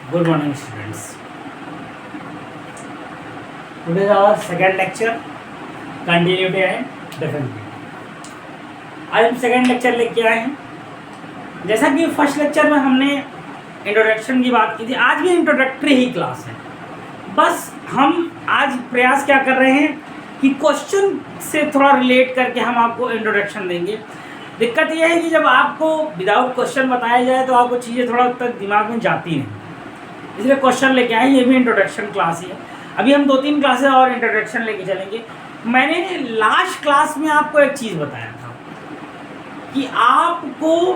Good morning, students. Today is our second lecture, continuity and definitely. आज हम second lecture लेके आए हैं। जैसा कि फर्स्ट लेक्चर में हमने इंट्रोडक्शन की बात की थी, आज भी इंट्रोडक्टरी ही क्लास है। बस हम आज प्रयास क्या कर रहे हैं कि क्वेश्चन से थोड़ा रिलेट करके हम आपको इंट्रोडक्शन देंगे। दिक्कत यह है कि जब आपको विदाउट क्वेश्चन बताया जाए तो आपको चीज़ें थोड़ा तक दिमाग में जाती नहीं, इसलिए क्वेश्चन लेके आए। ये भी इंट्रोडक्शन क्लास ही है। अभी हम 2-3 क्लासेस और इंट्रोडक्शन लेके चलेंगे। मैंने लास्ट क्लास में आपको एक चीज़ बताया था कि आपको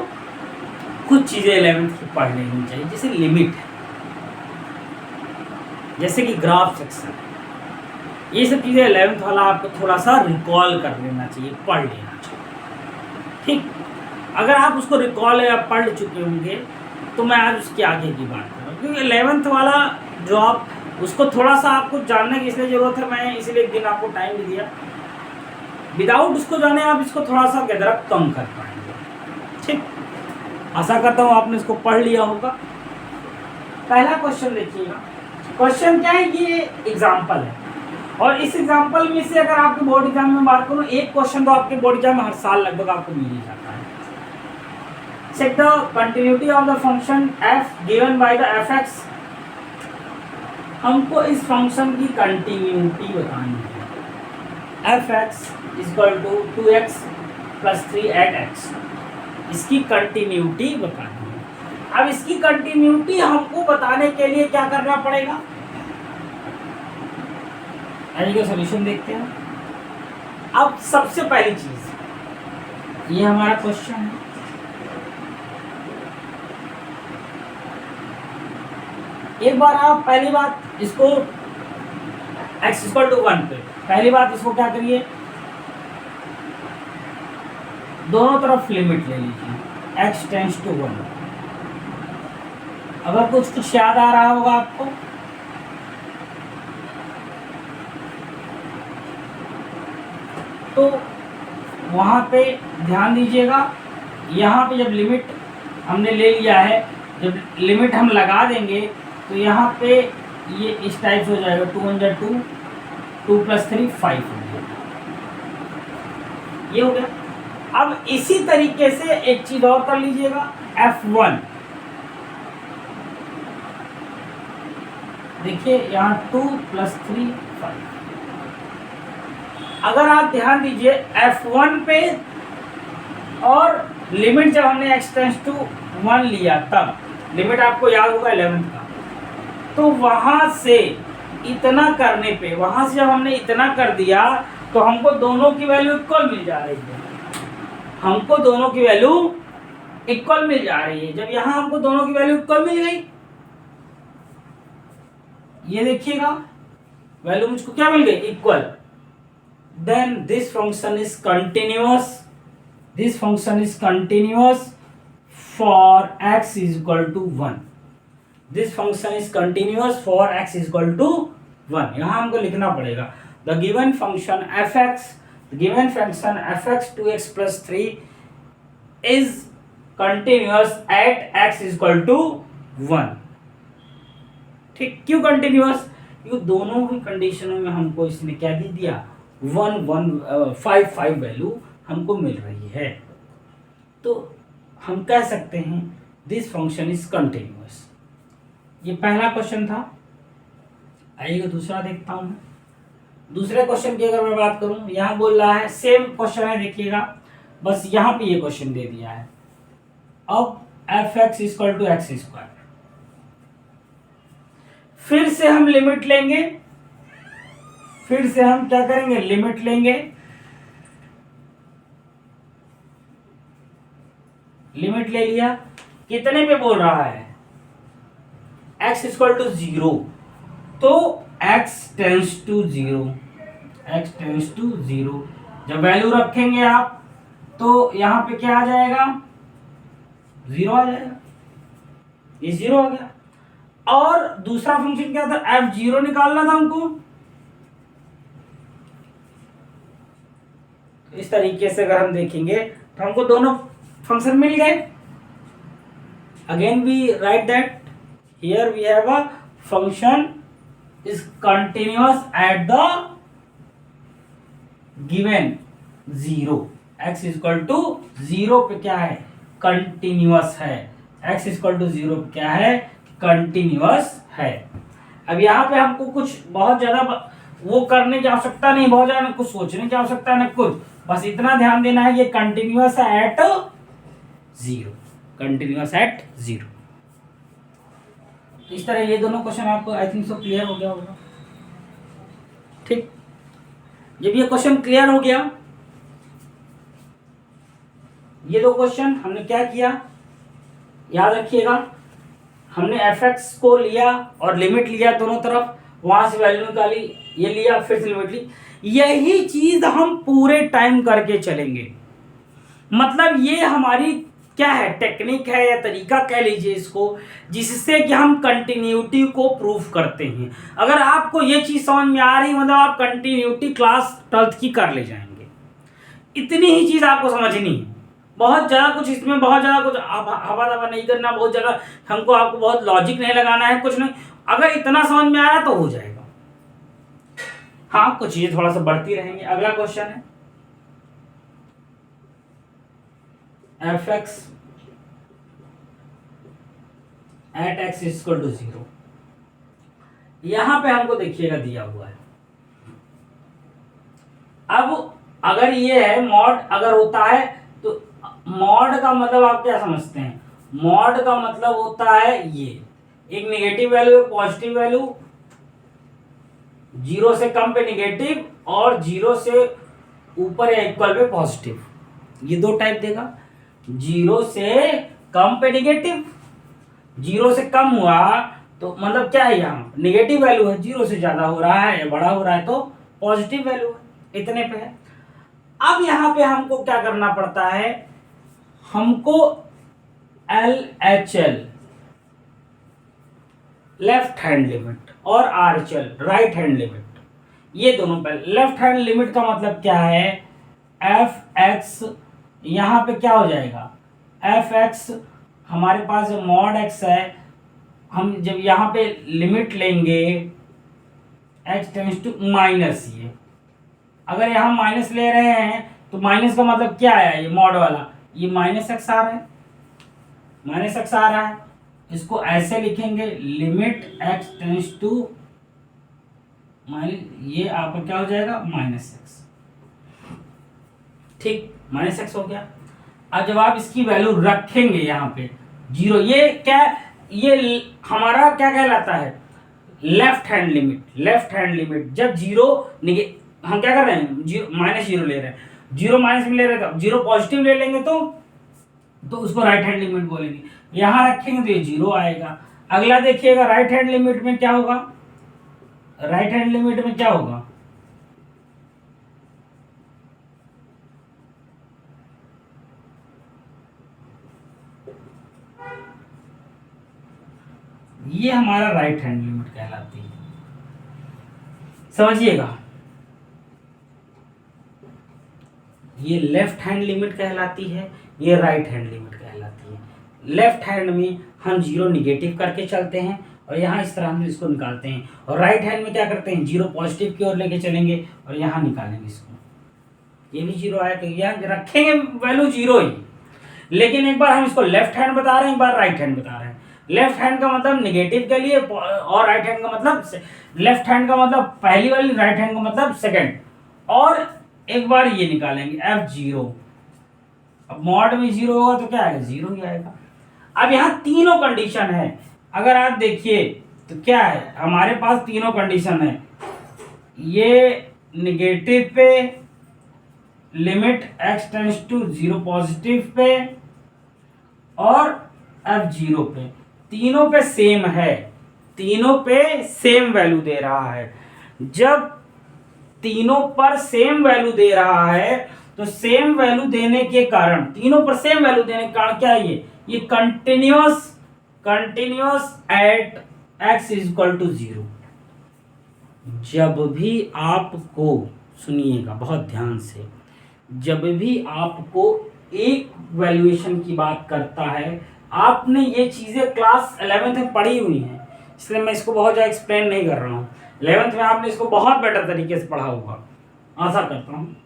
कुछ चीज़ें 11th की पढ़ लेनी चाहिए, जैसे लिमिट है, जैसे कि ग्राफ सेक्शन, ये सब चीज़ें 11th वाला आपको थोड़ा सा रिकॉल कर लेना चाहिए, पढ़ लेना चाहिए। ठीक, अगर आप उसको रिकॉल या पढ़ चुके होंगे तो मैं आज उसके आगे की बात कर रहा हूँ, क्योंकि 11th वाला जो आप उसको थोड़ा सा आपको जानने की इसलिए ज़रूरत है। मैं इसीलिए एक दिन आपको टाइम भी दिया। विदाउट उसको जाने आप इसको थोड़ा सा गैदरअप कम कर पाएंगे। ठीक, आशा करता हूँ आपने इसको पढ़ लिया होगा। पहला क्वेश्चन देखिएगा। क्वेश्चन क्या है, ये एग्जाम्पल है और इस एग्जाम्पल में से अगर आपके बोर्ड एग्जाम में बात करूँ, एक क्वेश्चन तो आपके बोर्ड एग्जाम में हर साल लगभग आपको मिल ही जाता है। Check the continuity of the function f given by the fx। हमको इस फंक्शन की कंटिन्यूटी बतानी है। fx equal to 2x plus 3 at x, इसकी कंटिन्यूटी बतानी है। अब इसकी कंटिन्यूटी हमको बताने के लिए क्या करना पड़ेगा, आइए सॉल्यूशन देखते हैं। अब सबसे पहली चीज, ये हमारा क्वेश्चन है। एक बार आप पहली बात इसको x इक्वल टू 1 पे पहली बात इसको क्या करिए, दोनों तरफ लिमिट ले लीजिए x टेंड्स टू 1। अगर कुछ याद आ रहा होगा आपको, तो वहां पे ध्यान दीजिएगा। यहाँ पे जब लिमिट हमने ले लिया है, जब लिमिट हम लगा देंगे तो यहाँ पे ये इस टाइप से हो जाएगा, 2 1 2, 2 + 3 5 हो गया। ये हो गया। अब इसी तरीके से एक चीज और कर लीजिएगा, f1 देखिए यहाँ 2 + 3 5। अगर आप ध्यान दीजिए f1 पे, और लिमिट जब हमने x टेंड्स टू 1 लिया, तब लिमिट आपको याद होगा 11th का, तो वहां से इतना करने पे, वहां से जब हमने इतना कर दिया तो हमको दोनों की वैल्यू इक्वल मिल जा रही है। हमको दोनों की वैल्यू इक्वल मिल जा रही है। जब यहां हमको दोनों की वैल्यू इक्वल मिल गई, ये देखिएगा वैल्यू मुझको क्या मिल गई, equal, then this function is continuous. This function is continuous for x equal to 1। This function is continuous for x equal to 1। यहां हमको लिखना पड़ेगा the given function fx, given function fx 2x + 3 is continuous at x equal to 1। ठीक, क्यों continuous, क्योंकि दोनों ही कंडीशनों में हमको इसने क्या दे दिया, 1 1 5 5 वैल्यू हमको मिल रही है। तो हम कह सकते हैं दिस फंक्शन इज कंटिन्यूअस। ये पहला क्वेश्चन था। आइए दूसरा देखता हूं। दूसरे क्वेश्चन की अगर मैं बात करूं, यहां बोल रहा है, सेम क्वेश्चन है, देखिएगा, बस यहां पे ये क्वेश्चन दे दिया है। अब fx equal to x square, फिर से हम लिमिट लेंगे, फिर से हम क्या करेंगे, लिमिट लेंगे। लिमिट ले लिया, कितने पे बोल रहा है, x इक्वल टू 0, तो x tends to 0, x tends to 0। जब वैल्यू रखेंगे आप तो यहां पे क्या आ जाएगा, 0 आ जाएगा, ये 0 आ गया। और दूसरा फंक्शन क्या था, f0 निकालना था हमको। इस तरीके से अगर हम देखेंगे तो हमको दोनों फंक्शन मिल गए। Again we write that here we have a function is continuous at the given 0, x equal to 0 पे क्या है, कंटिन्यूअस है, x इक्वल टू 0 पे क्या है, कंटिन्यूअस है। अब यहाँ पे हमको कुछ बहुत ज्यादा वो करने की आवश्यकता नहीं, बहुत ज्यादा कुछ सोचने की आवश्यकता नहीं, कुछ बस इतना ध्यान देना है ये कंटिन्यूअस है एट 0, कंटिन्यूअस एट 0। इस तरह ये दोनों क्वेश्चन आपको आई थिंक सो क्लियर हो गया होगा। ठीक, जब ये क्वेश्चन क्लियर हो गया, ये दो क्वेश्चन हमने क्या किया याद रखिएगा, हमने fx को लिया और लिमिट लिया दोनों तरफ, वहां से वैल्यू निकाली, ये लिया फिर से लिमिट ली, यही चीज हम पूरे टाइम करके चलेंगे। मतलब ये हमारी क्या है, टेक्निक है या तरीका कह लीजिए इसको, जिससे कि हम कंटिन्यूटी को प्रूव करते हैं। अगर आपको ये चीज समझ में आ रही, मतलब आप कंटिन्यूटी क्लास 12th की कर ले जाएंगे, इतनी ही चीज आपको समझनी है। बहुत ज़्यादा कुछ इसमें, बहुत ज़्यादा कुछ हवा दवा नहीं करना, बहुत ज़्यादा हमको आपको बहुत लॉजिक नहीं लगाना है, कुछ नहीं, अगर इतना समझ में आ रहा है तो हो जाएगा। हाँ, कुछ चीजें थोड़ा सा बढ़ती रहेंगी। अगला क्वेश्चन है fx at x equal to 0। यहां पे हमको देखिएगा दिया हुआ है, अब अगर ये है मॉड, अगर होता है तो मॉड का मतलब आप क्या समझते हैं, मॉड का मतलब होता है ये एक नेगेटिव वैल्यू, एक पॉजिटिव वैल्यू, 0 से कम पे नेगेटिव और 0 से ऊपर या इक्वल पे पॉजिटिव, ये दो टाइप देगा। 0 से कम पे नेगेटिव, 0 से कम हुआ तो मतलब क्या है, यहाँ नेगेटिव वैल्यू है, 0 से ज्यादा हो रहा है या बड़ा हो रहा है तो पॉजिटिव वैल्यू है, इतने पे है। अब यहाँ पे हमको क्या करना पड़ता है, हमको LHL लेफ्ट हैंड लिमिट और RHL राइट हैंड लिमिट, ये दोनों पे लेफ्ट हैंड लिमिट का मतलब क्या है, fx यहाँ पे क्या हो जाएगा, fx हमारे पास जो मॉड x है, हम जब यहाँ पे लिमिट लेंगे x टेंड्स टू माइनस, ये अगर यहाँ माइनस ले रहे हैं तो माइनस का मतलब क्या है, ये मॉड वाला ये माइनस एक्स आ रहा है, माइनस एक्स आ रहा है, इसको ऐसे लिखेंगे limit x tends to minus, ये आपका क्या हो जाएगा माइनस एक्स। ठीक, माइनस एक्स हो गया। अब जब आप इसकी वैल्यू रखेंगे यहाँ पे 0, ये क्या, ये हमारा क्या कहलाता है, left hand limit. Left hand limit जब 0 हम क्या कर रहे हैं, -0 ले रहे हैं, 0 माइनस में ले रहे हैं, तो 0 पॉजिटिव ले लेंगे तो उसको राइट हैंड लिमिट बोलेंगे। यहां रखेंगे तो ये 0 आएगा। अगला देखिएगा राइट हैंड लिमिट में क्या होगा, राइट हैंड लिमिट में क्या होगा, ये हमारा राइट हैंड लिमिट कहलाती है, समझिएगा। ये लेफ्ट हैंड लिमिट कहलाती है, ये राइट हैंड लिमिट कहलाती है। लेफ्ट हैंड में हम 0 निगेटिव करके चलते हैं और यहाँ इस तरह हम इसको निकालते हैं, और राइट हैंड में क्या करते हैं, 0 पॉजिटिव की ओर लेके चलेंगे और यहाँ निकालेंगे इसको, ये भी 0 आया तो यहाँ रखेंगे वैल्यू 0 ही। लेकिन एक बार हम इसको लेफ्ट हैंड बता रहे हैं, एक बार राइट हैंड बता रहे हैं। लेफ्ट हैंड का मतलब निगेटिव के लिए और राइट हैंड का मतलब, लेफ्ट हैंड का मतलब पहली वाली, राइट हैंड का मतलब सेकंड, और एक बार ये निकालेंगे f0। अब मॉड में 0 होगा तो क्या आएगा, 0 ही आएगा। अब यहाँ तीनों कंडीशन है, अगर आप देखिए तो क्या है, हमारे पास तीनों कंडीशन है, ये निगेटिव पे, limit x tends to 0 positive पे और f0 पे, तीनों पे सेम है, तीनों पे सेम वैल्यू दे रहा है। जब तीनों पर सेम वैल्यू दे रहा है तो सेम वैल्यू देने के कारण, तीनों पर सेम वैल्यू देने के कारण क्या है, ये continuous at x equal to 0। जब भी आपको, सुनिएगा बहुत ध्यान से, जब भी आपको एक वैल्यूएशन की बात करता है आपने ये चीज़ें क्लास 11th में पढ़ी हुई हैं, इसलिए मैं इसको बहुत ज़्यादा एक्सप्लेन नहीं कर रहा हूँ। 11th में आपने इसको बहुत बेटर तरीके से पढ़ा होगा, आशा करता हूँ।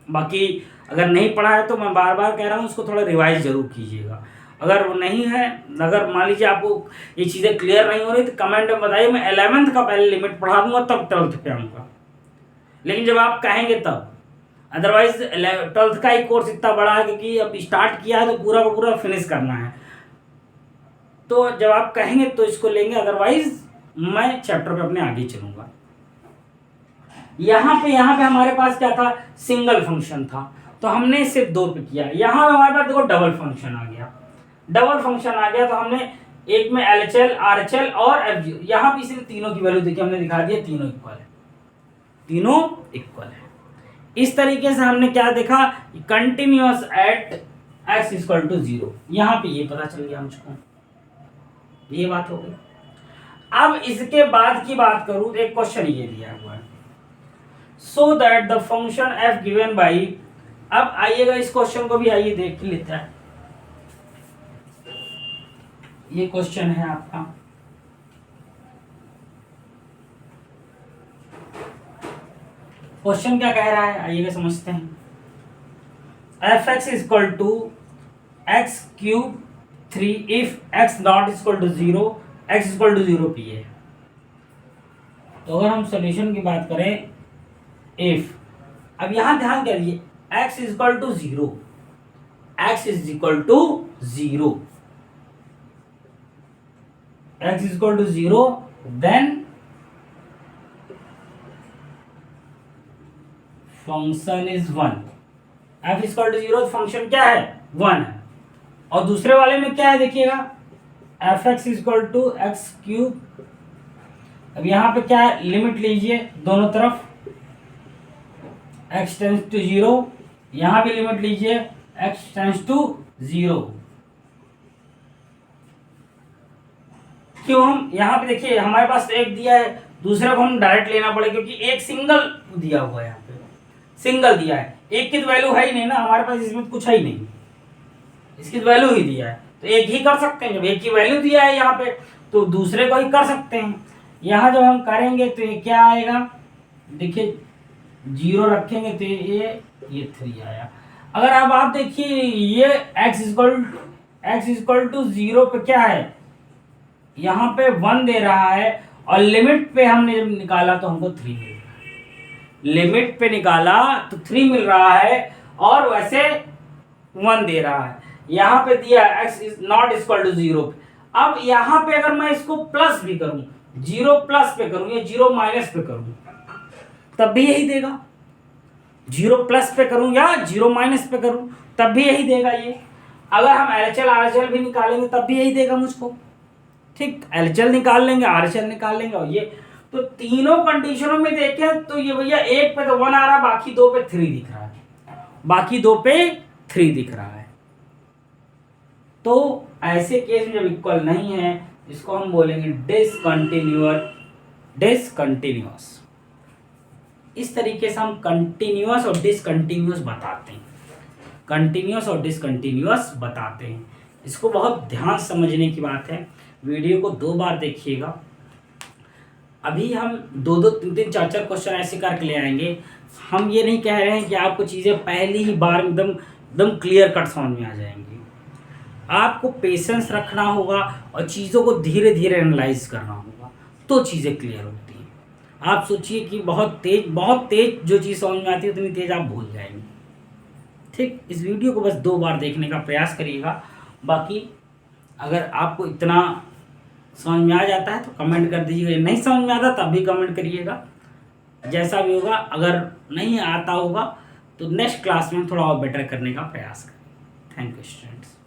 बाकी अगर नहीं पढ़ा है तो मैं बार बार कह रहा हूँ उसको थोड़ा रिवाइज जरूर कीजिएगा। अगर वो नहीं है, अगर मान लीजिए आपको ये चीज़ें क्लियर नहीं हो रही तो कमेंट में बताइए, मैं 11th का पहले लिमिट पढ़ा दूंगा तब 12th पे आऊँगा। लेकिन जब आप कहेंगे तब, अदरवाइज 12th का ही कोर्स इतना बड़ा है क्योंकि अब स्टार्ट किया है तो पूरा का पूरा फिनिश करना है। तो जब आप कहेंगे तो इसको लेंगे, अदरवाइज मैं चैप्टर पे अपने आगे चलूंगा। यहाँ पे हमारे पास क्या था, सिंगल फंक्शन था तो हमने सिर्फ 2 पे किया। यहाँ पे हमारे पास देखो डबल फंक्शन आ गया, तो हमने एक में LHL, RHL और FG, यहाँ पे इसलिए तीनों की वैल्यू देखिए हमने दिखा दिया, तीनों इक्वल है। इस तरीके से हमने क्या देखा, continuous at x equal to 0, यहाँ पे ये पता चल गया मुझको, ये बात हो गई। अब इसके बाद की बात करूं तो एक क्वेश्चन ये दिया हुआ है, so that the function f given by, अब आइएगा इस क्वेश्चन को भी आइए देख लेते हैं। ये क्वेश्चन है आपका, क्वेश्चन क्या कह रहा है आइएगा समझते हैं। f(x) equal to x cube 3 if x not equal to 0, x equal to 0 पी है। तो अगर हम सॉल्यूशन की बात करें, इफ, अब यहां ध्यान करिए x equal to 0, x is equal to 0, x is equal to 0, then function is 1। f is equal to 0 function क्या है, 1 है। और दूसरे वाले में क्या है देखिएगा, f(x) is equal to x cube. अब यहाँ पे क्या है, लिमिट लीजिए दोनों तरफ, x टेंस टू 0, यहाँ भी लिमिट लीजिए x टेंस टू 0। क्यों, हम यहाँ पे देखिए हमारे पास एक दिया है, दूसरे को हम डायरेक्ट लेना पड़ेगा क्योंकि एक सिंगल दिया हुआ है, यहाँ पे सिंगल दिया है, एक की तो वैल्यू है ही नहीं ना हमारे पास, इसमें कुछ है ही नहीं, इसकी तो वैल्यू ही दिया है तो एक ही कर सकते हैं। जब एक की वैल्यू दिया है यहाँ पे तो दूसरे को ही कर सकते हैं। यहाँ जब हम करेंगे तो ये क्या आएगा, देखिए 0 रखेंगे तो ये 3 आया। अगर अब आप देखिए ये x इक्वल टू 0 पे क्या है, यहाँ पे 1 दे रहा है और लिमिट पे हमने जब निकाला तो हमको 3 मिल रहा है, लिमिट पे निकाला तो 3 मिल रहा है और वैसे 1 दे रहा है। यहाँ पे दिया x is not equal to 0। अब यहाँ पे अगर मैं इसको प्लस भी करूं, 0 प्लस पे करूं या 0 माइनस पे करूं तब भी यही देगा, 0 प्लस पे करूं या 0 माइनस पे करूं तब भी यही देगा। ये अगर हम LHL RHL भी निकालेंगे तब भी यही देगा मुझको, ठीक। LHL निकाल लेंगे, RHL निकाल लेंगे, और ये तो तीनों कंडीशनों में देखें तो ये भैया एक पे तो 1 आ रहा है, बाकी 2 पे 3 दिख रहा है, बाकी 2 पे 3 दिख रहा है। तो ऐसे केस में जब इक्वल नहीं है इसको हम बोलेंगे डिसकंटिन्यूअस। इस तरीके से हम कंटिन्यूअस और डिसकंटिन्यूअस बताते हैं, कंटिन्यूअस और डिसकंटिन्यूअस बताते हैं। इसको बहुत ध्यान समझने की बात है, वीडियो को 2 बार देखिएगा। अभी हम 2-2, 3-3, 4-4 क्वेश्चन ऐसे करके ले आएंगे। हम ये नहीं कह रहे हैं कि आपको चीज़ें पहली ही बार एकदम क्लियर कट समझ में आ जाएंगी। आपको पेशेंस रखना होगा और चीज़ों को धीरे धीरे एनालाइज करना होगा तो चीज़ें क्लियर होती हैं। आप सोचिए कि बहुत तेज जो चीज़ समझ में आती है उतनी तेज़ आप भूल जाएंगे, ठीक। इस वीडियो को बस 2 बार देखने का प्रयास करिएगा। बाकी अगर आपको इतना समझ में आ जाता है तो कमेंट कर दीजिएगा, नहीं समझ में आता तब भी कमेंट करिएगा, जैसा भी होगा। अगर नहीं आता होगा तो नेक्स्ट क्लास में थोड़ा और बेटर करने का प्रयास करें। Thank you students.